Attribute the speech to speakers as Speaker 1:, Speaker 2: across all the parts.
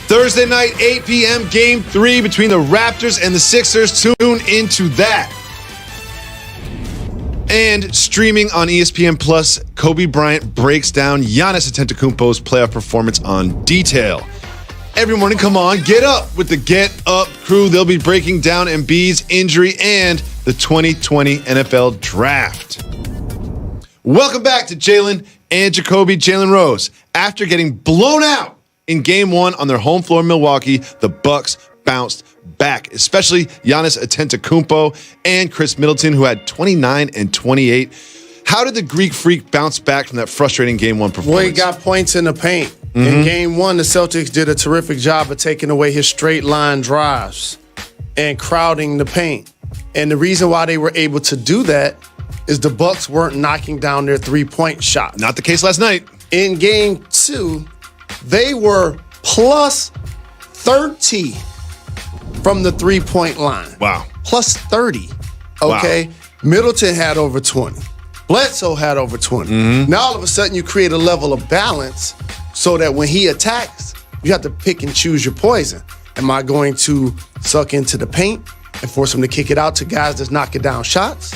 Speaker 1: Thursday night, 8 p.m., Game 3 between the Raptors and the Sixers. Tune into that. And streaming on ESPN Plus, Kobe Bryant breaks down Giannis Antetokounmpo's playoff performance on detail. Every morning, come on, get up with the Get Up crew. They'll be breaking down Embiid's injury and the 2020 NFL Draft. Welcome back to Jalen and Jacoby. Jalen Rose, after getting blown out in Game 1 on their home floor in Milwaukee, the Bucks bounced back, especially Giannis Antetokounmpo and Chris Middleton, who had 29 and 28. How did the Greek Freak bounce back from that frustrating Game 1 performance?
Speaker 2: Well, he got points in the paint. In Game 1, the Celtics did a terrific job of taking away his straight line drives and crowding the paint. And the reason why they were able to do that is the Bucks weren't knocking down their three-point shot.
Speaker 1: Not the case last night.
Speaker 2: In Game 2, they were plus 30 from the three-point line.
Speaker 1: Wow.
Speaker 2: Plus 30, okay? Wow. Middleton had over 20. Bledsoe had over 20. Now, all of a sudden, you create a level of balance so that when he attacks, you have to pick and choose your poison. Am I going to suck into the paint and force him to kick it out to guys that's knocking down shots?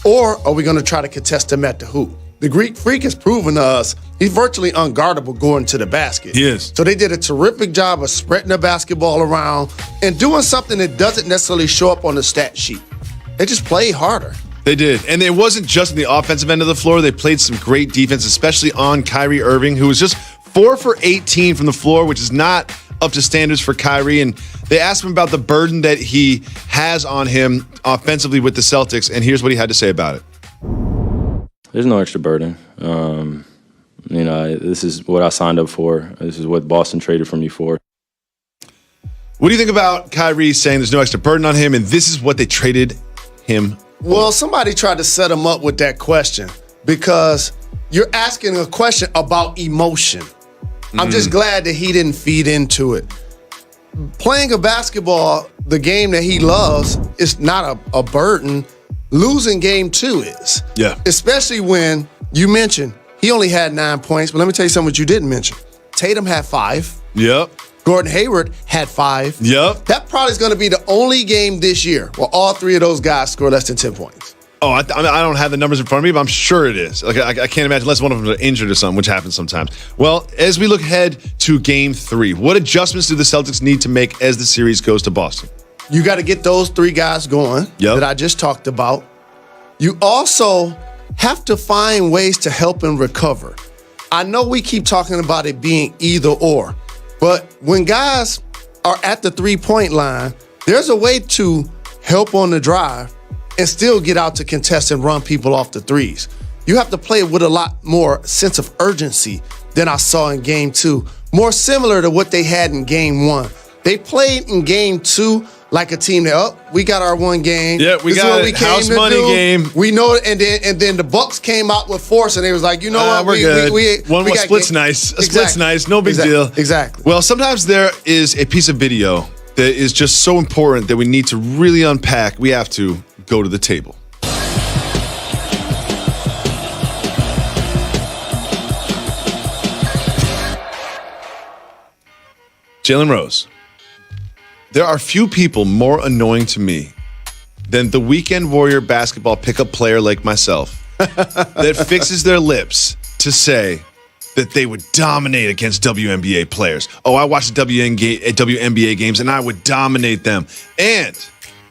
Speaker 2: Or are we going to try to contest him at the hoop? The Greek Freak has proven to us he's virtually unguardable going to the basket.
Speaker 1: He is.
Speaker 2: So they did a terrific job of spreading the basketball around and doing something that doesn't necessarily show up on the stat sheet. They just played harder.
Speaker 1: They did. And it wasn't just on the offensive end of the floor. They played some great defense, especially on Kyrie Irving, who was just 4 for 18 from the floor, which is not up to standards for Kyrie. And they asked him about the burden that he has on him offensively with the Celtics, and here's what he had to say about it.
Speaker 3: There's no extra burden. This is what I signed up for. This is what Boston traded for me for.
Speaker 1: What do you think about Kyrie saying there's no extra burden on him, and this is what they traded him for?
Speaker 2: Well, somebody tried to set him up with that question because you're asking a question about emotion. I'm just glad that he didn't feed into it. Playing a basketball, the game that he loves, is not a burden. Losing Game 2 is.
Speaker 1: Yeah.
Speaker 2: Especially when you mentioned he only had 9 points, but let me tell you something what you didn't mention. Tatum had 5.
Speaker 1: Yep.
Speaker 2: Gordon Hayward had 5.
Speaker 1: Yep.
Speaker 2: That probably is going to be the only game this year where all 3 of those guys score less than 10 points.
Speaker 1: Oh, I don't have the numbers in front of me, but I'm sure it is. Like I can't imagine unless one of them is injured or something, which happens sometimes. Well, as we look ahead to Game 3, what adjustments do the Celtics need to make as the series goes to Boston?
Speaker 2: You got to get those 3 guys going that I just talked about. You also have to find ways to help him recover. I know we keep talking about it being either or, but when guys are at the three-point line, there's a way to help on the drive and still get out to contest and run people off the threes. You have to play with a lot more sense of urgency than I saw in Game 2, more similar to what they had in Game 1. They played in Game 2 like a team that, we got our one game.
Speaker 1: Yeah, we got a house money game.
Speaker 2: We know it, and then the Bucks came out with force, and they was like, you know what?
Speaker 1: We're good. One split's nice. A split's nice. No big deal.
Speaker 2: Exactly.
Speaker 1: Well, sometimes there is a piece of video that is just so important that we need to really unpack. We have to go to the table. Jalen Rose. There are few people more annoying to me than the weekend warrior basketball pickup player like myself that fixes their lips to say that they would dominate against WNBA players. Oh, I watched WNBA games and I would dominate them. And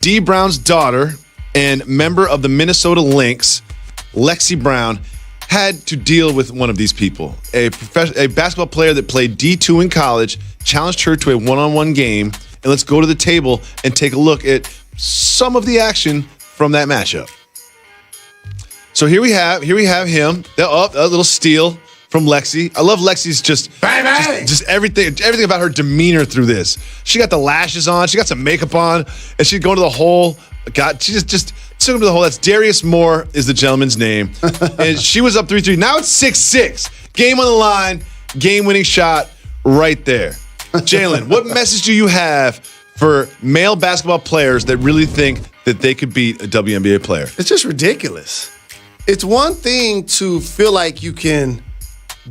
Speaker 1: Dee Brown's daughter and member of the Minnesota Lynx, Lexi Brown, had to deal with one of these people. A basketball player that played D2 in college challenged her to a one-on-one game. And let's go to the table and take a look at some of the action from that matchup. So here we have him. A little steal from Lexi. I love Lexi's just everything about her demeanor through this. She got the lashes on. She got some makeup on, and she's going to the hole. God, she just took him to the hole. That's Darius Moore is the gentleman's name, and she was up 3-3. Now it's 6-6. Game on the line. Game-winning shot right there. Jalen, what message do you have for male basketball players that really think that they could beat a WNBA player?
Speaker 2: It's just ridiculous. It's one thing to feel like you can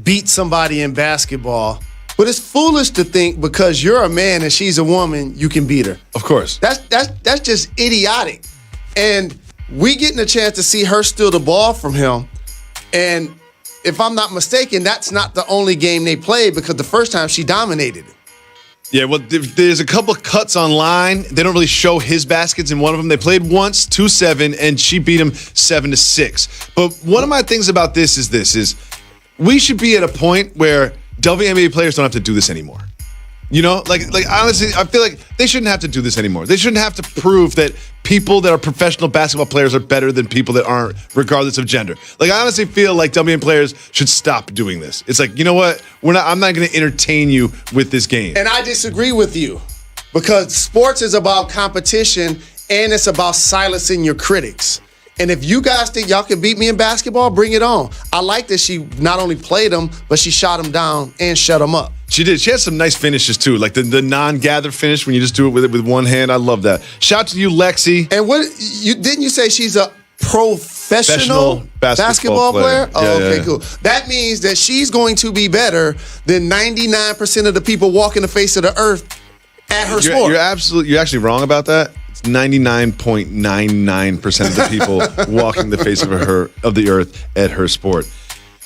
Speaker 2: beat somebody in basketball But it's foolish to think because you're a man and she's a woman, you can beat her.
Speaker 1: Of course.
Speaker 2: That's just idiotic. And we getting a chance to see her steal the ball from him. And if I'm not mistaken, that's not the only game they played because the first time she dominated it.
Speaker 1: Yeah, well, there's a couple of cuts online. They don't really show his baskets in one of them. They played once, 2-7, and she beat him 7-6. But one of my things about this is we should be at a point where WNBA players don't have to do this anymore. You know, like honestly, I feel like they shouldn't have to do this anymore. They shouldn't have to prove that people that are professional basketball players are better than people that aren't, regardless of gender. Like, I honestly feel like WNBA players should stop doing this. It's like, you know what? I'm not going to entertain you with this game.
Speaker 2: And I disagree with you because sports is about competition and it's about silencing your critics. And if you guys think y'all can beat me in basketball, bring it on. I like that she not only played them, but she shot them down and shut them up.
Speaker 1: She did. She had some nice finishes, too, like the non-gather finish when you just do it with one hand. I love that. Shout out to you, Lexi.
Speaker 2: And didn't you say she's a professional basketball player?
Speaker 1: Yeah,
Speaker 2: okay, cool. That means that she's going to be better than 99% of the people walking the face of the earth at her sport.
Speaker 1: You're actually wrong about that. It's 99.99% of the people walking the face of the earth at her sport.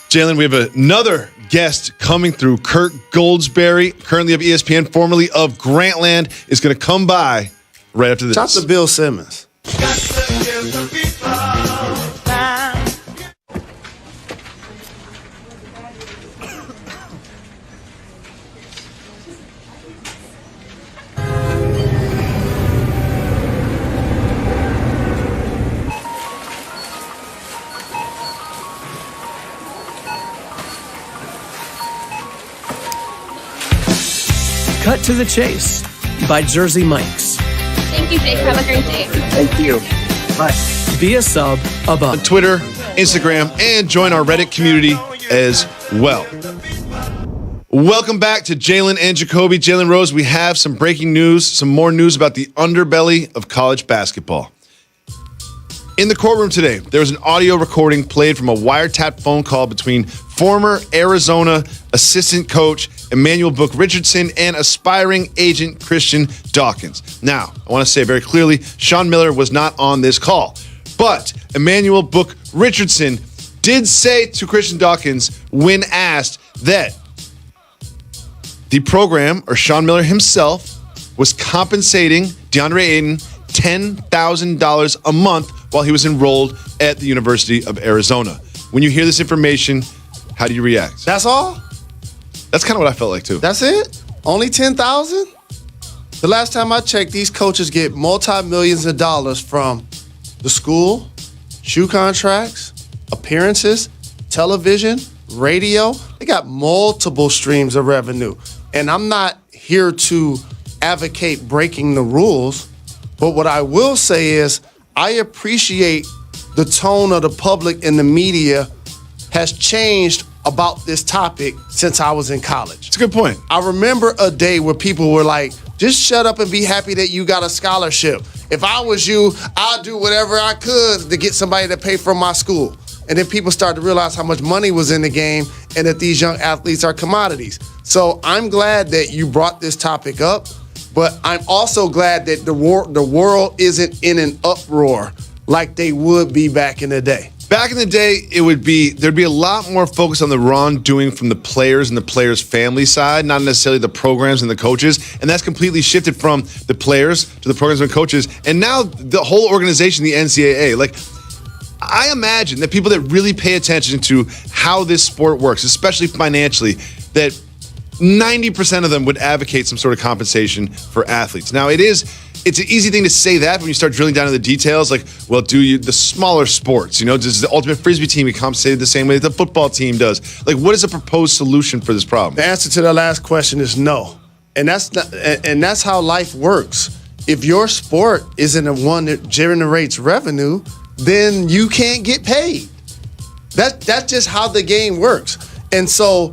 Speaker 1: Jalen, we have another guest coming through. Kurt Goldsberry, currently of ESPN, formerly of Grantland, is going to come by right after this.
Speaker 2: Shout out to Bill Simmons.
Speaker 4: Cut to the Chase by Jersey Mike's.
Speaker 5: Thank you, Jake. Have a great day.
Speaker 4: Thank you. Bye. Be a sub above.
Speaker 1: On Twitter, Instagram, and join our Reddit community as well. Welcome back to Jalen and Jacoby. Jalen Rose, we have some breaking news, some more news about the underbelly of college basketball. In the courtroom today, there was an audio recording played from a wiretapped phone call between former Arizona assistant coach Emmanuel Book Richardson and aspiring agent Christian Dawkins. Now, I want to say very clearly, Sean Miller was not on this call, but Emmanuel Book Richardson did say to Christian Dawkins when asked that the program, or Sean Miller himself, was compensating DeAndre Ayton $10,000 a month while he was enrolled at the University of Arizona. When you hear this information, how do you react?
Speaker 2: That's all?
Speaker 1: That's kind of what I felt like, too.
Speaker 2: That's it? Only $10,000? The last time I checked, these coaches get multi-millions of dollars from the school, shoe contracts, appearances, television, radio. They got multiple streams of revenue. And I'm not here to advocate breaking the rules, but what I will say is I appreciate the tone of the public and the media has changed about this topic since I was in college.
Speaker 1: It's a good point.
Speaker 2: I remember a day where people were like, just shut up and be happy that you got a scholarship. If I was you, I'd do whatever I could to get somebody to pay for my school. And then people started to realize how much money was in the game and that these young athletes are commodities. So I'm glad that you brought this topic up, but I'm also glad that the world isn't in an uproar like they would be back in the day.
Speaker 1: Back in the day, there'd be a lot more focus on the wrongdoing from the players and the players' family side, not necessarily the programs and the coaches. And that's completely shifted from the players to the programs and coaches. And now the whole organization, the NCAA, like, I imagine that people that really pay attention to how this sport works, especially financially, that 90% of them would advocate some sort of compensation for athletes. Now, it's an easy thing to say that when you start drilling down into the details, like, well, the smaller sports, does the Ultimate Frisbee team get compensated the same way that the football team does? Like, what is a proposed solution for this problem?
Speaker 2: The answer to the last question is no. And that's how life works. If your sport isn't the one that generates revenue, then you can't get paid. That's just how the game works. And so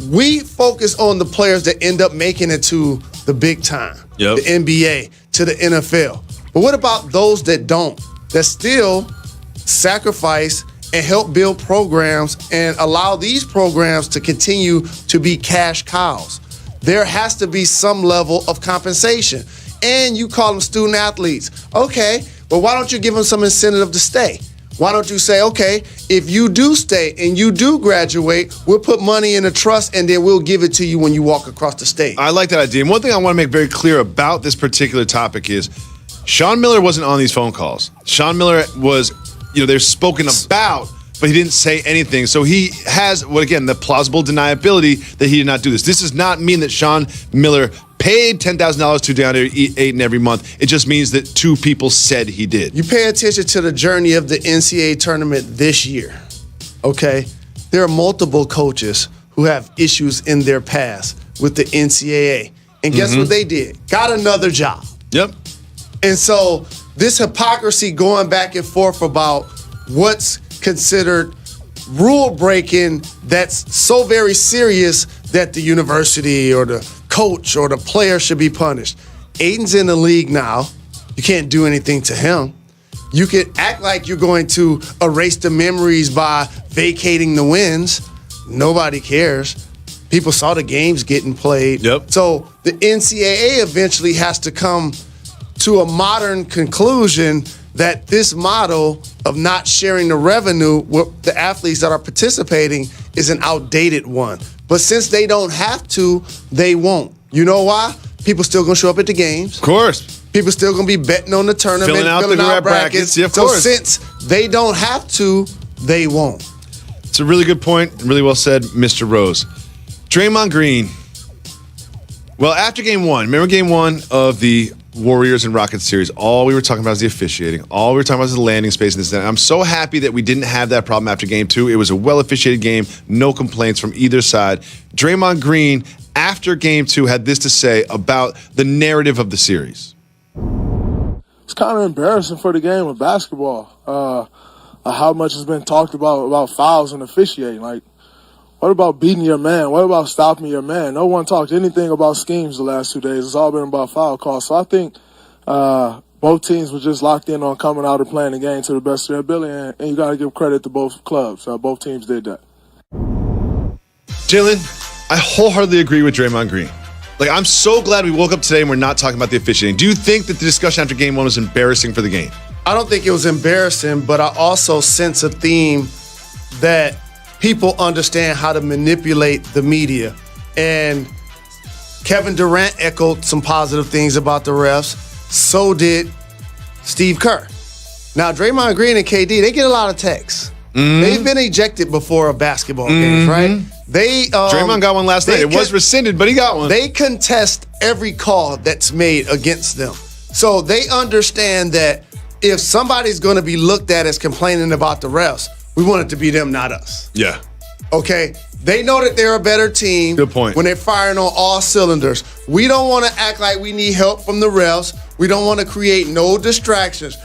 Speaker 2: we focus on the players that end up making it to the big time,
Speaker 1: Yep.
Speaker 2: the NBA, to the NFL. But what about those that don't, that still sacrifice and help build programs and allow these programs to continue to be cash cows. There has to be some level of compensation. And you call them student athletes. Okay, but why don't you give them some incentive to stay? Why don't you say, okay, if you do stay and you do graduate, we'll put money in a trust and then we'll give it to you when you walk across the stage.
Speaker 1: I like that idea. And one thing I want to make very clear about this particular topic is Sean Miller wasn't on these phone calls. Sean Miller was, they're spoken about, but he didn't say anything. So he has, the plausible deniability that he did not do this. This does not mean that Sean Miller paid $10,000 to down there Ayton every month. It just means that two people said he did.
Speaker 2: You pay attention to the journey of the NCAA tournament this year, okay? There are multiple coaches who have issues in their past with the NCAA. And guess what they did? Got another job.
Speaker 1: Yep.
Speaker 2: And so this hypocrisy going back and forth about what's considered rule breaking that's so very serious that the university or the coach or the player should be punished. Ayton's in the league now. You can't do anything to him. You can act like you're going to erase the memories by vacating the wins. Nobody cares. People saw the games getting played.
Speaker 1: Yep.
Speaker 2: So the NCAA eventually has to come to a modern conclusion that this model of not sharing the revenue with the athletes that are participating is an outdated one. But since they don't have to, they won't. You know why? People still gonna show up at the games.
Speaker 1: Of course.
Speaker 2: People still gonna be betting on the tournament,
Speaker 1: filling out brackets. Yeah, of
Speaker 2: so
Speaker 1: course.
Speaker 2: Since they don't have to, they won't.
Speaker 1: It's a really good point. Really well said, Mr. Rose. Draymond Green. Well, after game one, remember game one of the Warriors and Rockets series, all we were talking about is the officiating. All we were talking about is the landing space and this and that. I'm so happy that we didn't have that problem after game two. It was a well-officiated game, no complaints from either side. Draymond Green, after game two, had this to say about the narrative of the series.
Speaker 6: It's kind of embarrassing for the game of basketball, how much has been talked about fouls and officiating. Like, what about beating your man? What about stopping your man? No one talked anything about schemes the last 2 days. It's all been about foul calls. So I think both teams were just locked in on coming out and playing the game to the best of their ability, and you got to give credit to both clubs. Both teams did that.
Speaker 1: Jalen, I wholeheartedly agree with Draymond Green. Like, I'm so glad we woke up today and we're not talking about the officiating. Do you think that the discussion after game one was embarrassing for the game?
Speaker 2: I don't think it was embarrassing, but I also sense a theme that people understand how to manipulate the media. And Kevin Durant echoed some positive things about the refs. So did Steve Kerr. Now, Draymond Green and KD, they get a lot of texts. They've been ejected before a basketball game, right?
Speaker 1: Draymond got one last night. It was rescinded, but he got one.
Speaker 2: They contest every call that's made against them. So they understand that if somebody's going to be looked at as complaining about the refs, we want it to be them, not us.
Speaker 1: Yeah.
Speaker 2: Okay? They know that they're a better team.
Speaker 1: Good point.
Speaker 2: When they're firing on all cylinders. We don't want to act like we need help from the refs. We don't want to create no distractions.